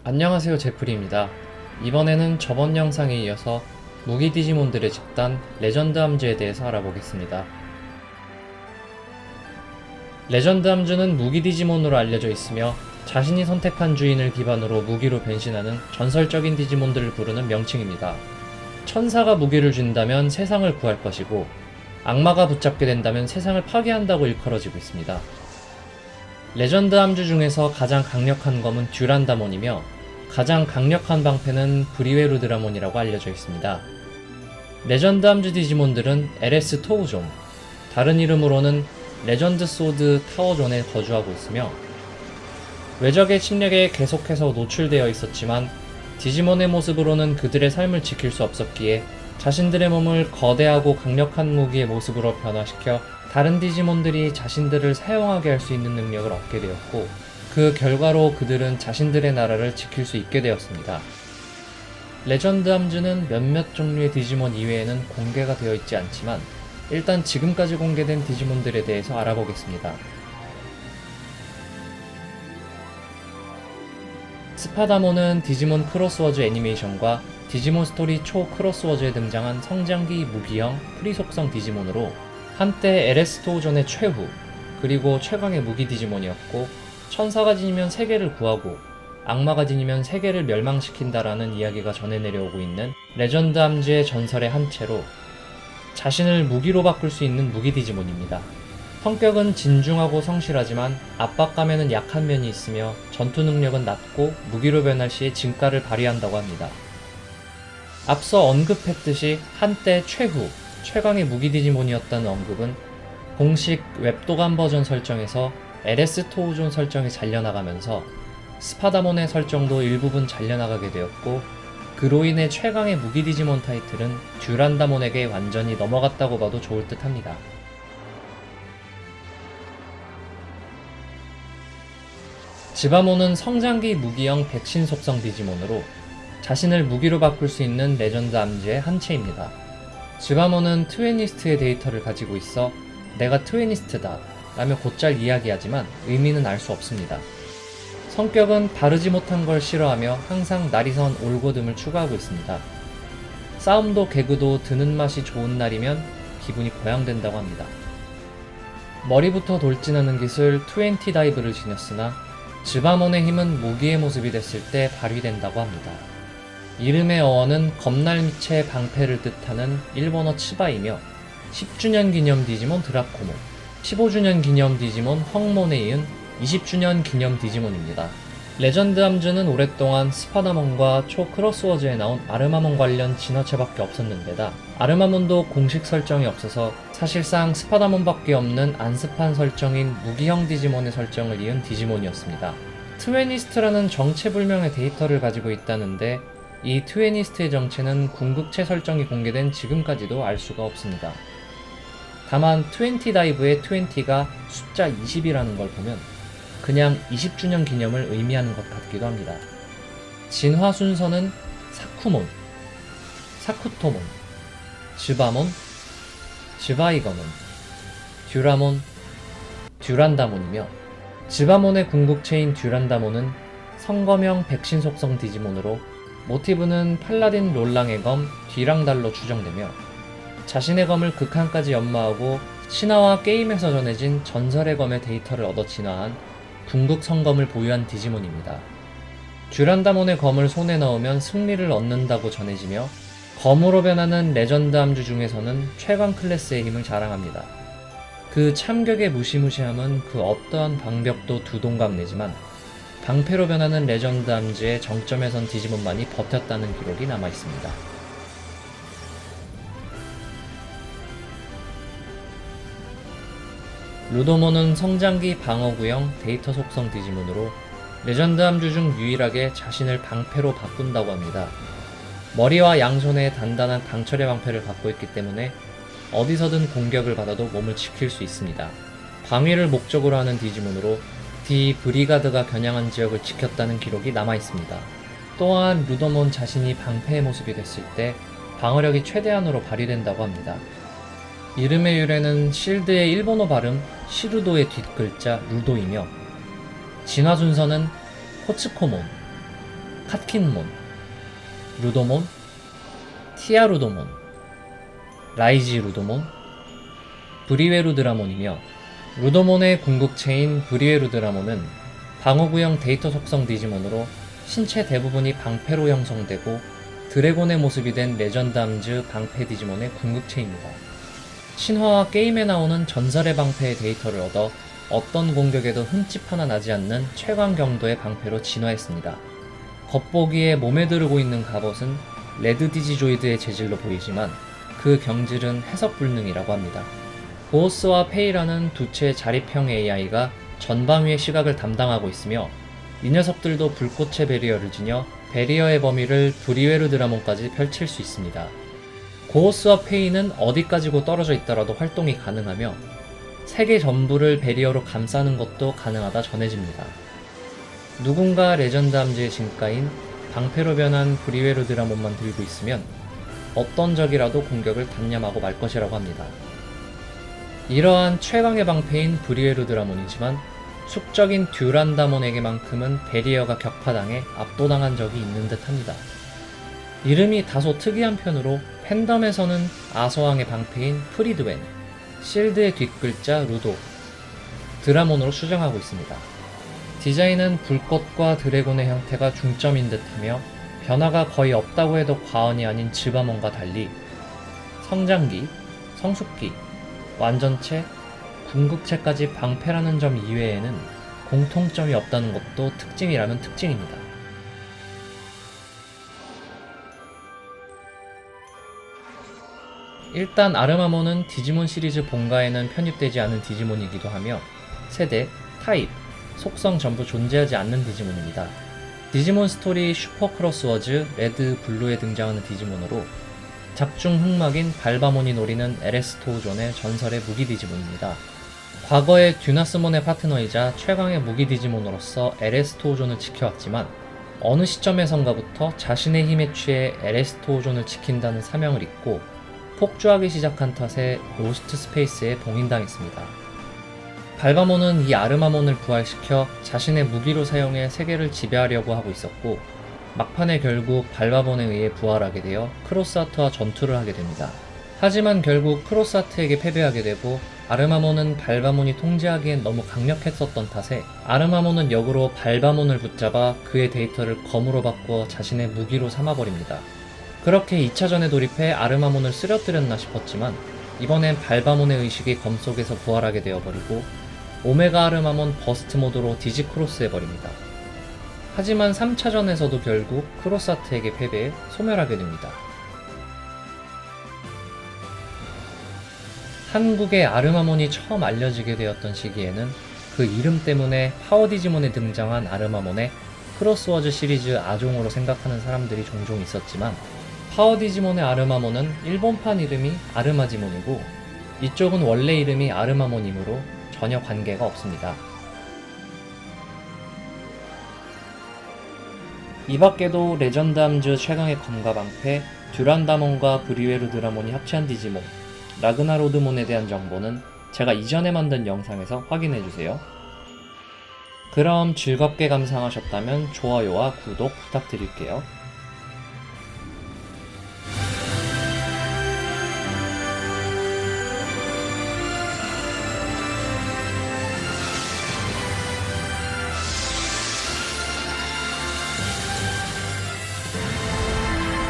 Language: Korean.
안녕하세요, 제프리입니다. 이번에는 저번 영상에 이어서 무기 디지몬들의 집단 레전드 함즈에 대해서 알아보겠습니다. 레전드 함즈는 무기 디지몬으로 알려져 있으며 자신이 선택한 주인을 기반으로 무기로 변신하는 전설적인 디지몬들을 부르는 명칭입니다. 천사가 무기를 준다면 세상을 구할 것이고 악마가 붙잡게 된다면 세상을 파괴한다고 일컬어지고 있습니다. 레전드 함즈 중에서 가장 강력한 검은 듀란다몬이며 가장 강력한 방패는 브리웨르드라몬이라고 알려져 있습니다. 레전드 함즈 디지몬들은 LS 토우존, 다른 이름으로는 레전드 소드 타워존에 거주하고 있으며 외적의 침략에 계속해서 노출되어 있었지만 디지몬의 모습으로는 그들의 삶을 지킬 수 없었기에 자신들의 몸을 거대하고 강력한 무기의 모습으로 변화시켜 다른 디지몬들이 자신들을 사용하게 할 수 있는 능력을 얻게 되었고 그 결과로 그들은 자신들의 나라를 지킬 수 있게 되었습니다. 레전드 함즈는 몇몇 종류의 디지몬 이외에는 공개가 되어 있지 않지만 일단 지금까지 공개된 디지몬들에 대해서 알아보겠습니다. 스파다몬은 디지몬 크로스워즈 애니메이션과 디지몬 스토리 초 크로스워즈에 등장한 성장기 무기형 프리속성 디지몬으로 한때 LS 토우존의 최후 그리고 최강의 무기 디지몬이었고 천사가 지니면 세계를 구하고 악마가 지니면 세계를 멸망시킨다라는 이야기가 전해 내려오고 있는 레전드 함즈의 전설의 한 채로 자신을 무기로 바꿀 수 있는 무기 디지몬입니다. 성격은 진중하고 성실하지만 압박감에는 약한 면이 있으며 전투 능력은 낮고 무기로 변할 시에 진가를 발휘한다고 합니다. 앞서 언급했듯이 한때 최후, 최강의 무기 디지몬이었다는 언급은 공식 웹도감 버전 설정에서 LS 토우존 설정이 잘려나가면서 스파다몬의 설정도 일부분 잘려나가게 되었고 그로 인해 최강의 무기 디지몬 타이틀은 듀란다몬에게 완전히 넘어갔다고 봐도 좋을 듯 합니다. 즈바몬은 성장기 무기형 백신 속성 디지몬으로 자신을 무기로 바꿀 수 있는 레전드 함즈의 한 채입니다. 즈바몬은 트웨니스트의 데이터를 가지고 있어 내가 트웨니스트다 라며 곧잘 이야기하지만 의미는 알 수 없습니다. 성격은 바르지 못한 걸 싫어하며 항상 날이선 올고듬을 추구하고 있습니다. 싸움도 개그도 드는 맛이 좋은 날이면 기분이 고양된다고 합니다. 머리부터 돌진하는 기술 20 다이브를 지녔으나 즈바몬의 힘은 무기의 모습이 됐을 때 발휘된다고 합니다. 이름의 어원은 검날미체의 방패를 뜻하는 일본어 치바이며 10주년 기념 디지몬 드라코몬, 15주년 기념 디지몬 헝몬에 이은 20주년 기념 디지몬입니다. 레전드 함즈는 오랫동안 스파다몬과 초 크로스워즈에 나온 아르마몬 관련 진화체밖에 없었는데다 아르마몬도 공식 설정이 없어서 사실상 스파다몬밖에 없는 안스판 설정인 무기형 디지몬의 설정을 이은 디지몬이었습니다. 트웨니스트라는 정체불명의 데이터를 가지고 있다는데 이 트웨니스트의 정체는 궁극체 설정이 공개된 지금까지도 알 수가 없습니다. 다만 20 다이브의 20가 숫자 20이라는 걸 보면 그냥 20주년 기념을 의미하는 것 같기도 합니다. 진화 순서는 사쿠몬, 사쿠토몬, 즈바몬, 즈바이거몬, 듀라몬, 듀란다몬이며 즈바몬의 궁극체인 듀란다몬은 성검형 백신 속성 디지몬으로 모티브는 팔라딘 롤랑의 검 뒤랑달로 추정되며 자신의 검을 극한까지 연마하고 신화와 게임에서 전해진 전설의 검의 데이터를 얻어 진화한 궁극 성검을 보유한 디지몬입니다. 듀란다몬의 검을 손에 넣으면 승리를 얻는다고 전해지며 검으로 변하는 레전드 함즈 중에서는 최강 클래스의 힘을 자랑합니다. 그 참격의 무시무시함은 그 어떠한 방벽도 두 동강 내지만 방패로 변하는 레전드 함즈의 정점에 선 디지몬만이 버텼다는 기록이 남아있습니다. 루도몬은 성장기 방어구형 데이터 속성 디지몬으로 레전드 함즈 중 유일하게 자신을 방패로 바꾼다고 합니다. 머리와 양손에 단단한 강철의 방패를 갖고 있기 때문에 어디서든 공격을 받아도 몸을 지킬 수 있습니다. 방위를 목적으로 하는 디지몬으로 디 브리가드가 겨냥한 지역을 지켰다는 기록이 남아있습니다. 또한 루도몬 자신이 방패의 모습이 됐을 때 방어력이 최대한으로 발휘된다고 합니다. 이름의 유래는 실드의 일본어 발음 시루도의 뒷글자 루도이며 진화 순서는 코츠코몬, 카킨몬, 루도몬, 티아루도몬, 라이지 루도몬, 브리웨루드라몬이며 루도몬의 궁극체인 브리웨루드라몬은 방어구형 데이터 속성 디지몬으로 신체 대부분이 방패로 형성되고 드래곤의 모습이 된 레전드 암즈 방패 디지몬의 궁극체입니다. 신화와 게임에 나오는 전설의 방패의 데이터를 얻어 어떤 공격에도 흠집 하나 나지 않는 최강 경도의 방패로 진화했습니다. 겉보기에 몸에 두르고 있는 갑옷은 레드 디지조이드의 재질로 보이지만 그 경질은 해석 불능이라고 합니다. 보어스와 페이라는 두 채의 자립형 AI가 전방위의 시각을 담당하고 있으며 이 녀석들도 불꽃의 베리어를 지녀 베리어의 범위를 브리웨르드라몬까지 펼칠 수 있습니다. 고오스와 페이는 어디까지고 떨어져 있더라도 활동이 가능하며 세계 전부를 베리어로 감싸는 것도 가능하다 전해집니다. 누군가 레전드 함즈의 진가인 방패로 변한 브리웨르드라몬만 들고 있으면 어떤 적이라도 공격을 단념하고 말 것이라고 합니다. 이러한 최강의 방패인 브리웨르드라몬이지만 숙적인 듀란다몬에게만큼은 베리어가 격파당해 압도당한 적이 있는 듯 합니다. 이름이 다소 특이한 편으로 팬덤에서는 아서왕의 방패인 프리드웬, 실드의 뒷글자 루도, 드라몬으로 수정하고 있습니다. 디자인은 불꽃과 드래곤의 형태가 중점인 듯하며 변화가 거의 없다고 해도 과언이 아닌 즈바몬과 달리 성장기, 성숙기, 완전체, 궁극체까지 방패라는 점 이외에는 공통점이 없다는 것도 특징이라면 특징입니다. 일단 아르마몬은 디지몬 시리즈 본가에는 편입되지 않은 디지몬이기도 하며 세대, 타입, 속성 전부 존재하지 않는 디지몬입니다. 디지몬 스토리 슈퍼 크로스워즈 레드 블루에 등장하는 디지몬으로 작중 흑막인 발바몬이 노리는 에레스토우존의 전설의 무기 디지몬입니다. 과거에 듀나스몬의 파트너이자 최강의 무기 디지몬으로서 에레스토우존을 지켜왔지만 어느 시점에선가부터 자신의 힘에 취해 에레스토우존을 지킨다는 사명을 잊고 폭주하기 시작한 탓에 로스트 스페이스에 봉인당했습니다. 발바몬은 이 아르마몬을 부활시켜 자신의 무기로 사용해 세계를 지배하려고 하고 있었고 막판에 결국 발바몬에 의해 부활하게 되어 크로스하트와 전투를 하게 됩니다. 하지만 결국 크로스하트에게 패배하게 되고 아르마몬은 발바몬이 통제하기엔 너무 강력했었던 탓에 아르마몬은 역으로 발바몬을 붙잡아 그의 데이터를 검으로 바꾸어 자신의 무기로 삼아버립니다. 그렇게 2차전에 돌입해 아르마몬을 쓰러뜨렸나 싶었지만 이번엔 발바몬의 의식이 검 속에서 부활하게 되어버리고 오메가 아르마몬 버스트 모드로 디지크로스해버립니다. 하지만 3차전에서도 결국 크로스하트에게 패배해 소멸하게 됩니다. 한국에 아르마몬이 처음 알려지게 되었던 시기에는 그 이름 때문에 파워 디지몬에 등장한 아르마몬의 크로스워즈 시리즈 아종으로 생각하는 사람들이 종종 있었지만 파워 디지몬의 아르마몬은 일본판 이름이 아르마지몬이고 이쪽은 원래 이름이 아르마몬이므로 전혀 관계가 없습니다. 이 밖에도 레전드 함즈 최강의 검과 방패, 듀란다몬과 브리웨르드라몬이 합체한 디지몬, 라그나로드몬에 대한 정보는 제가 이전에 만든 영상에서 확인해주세요. 그럼 즐겁게 감상하셨다면 좋아요와 구독 부탁드릴게요.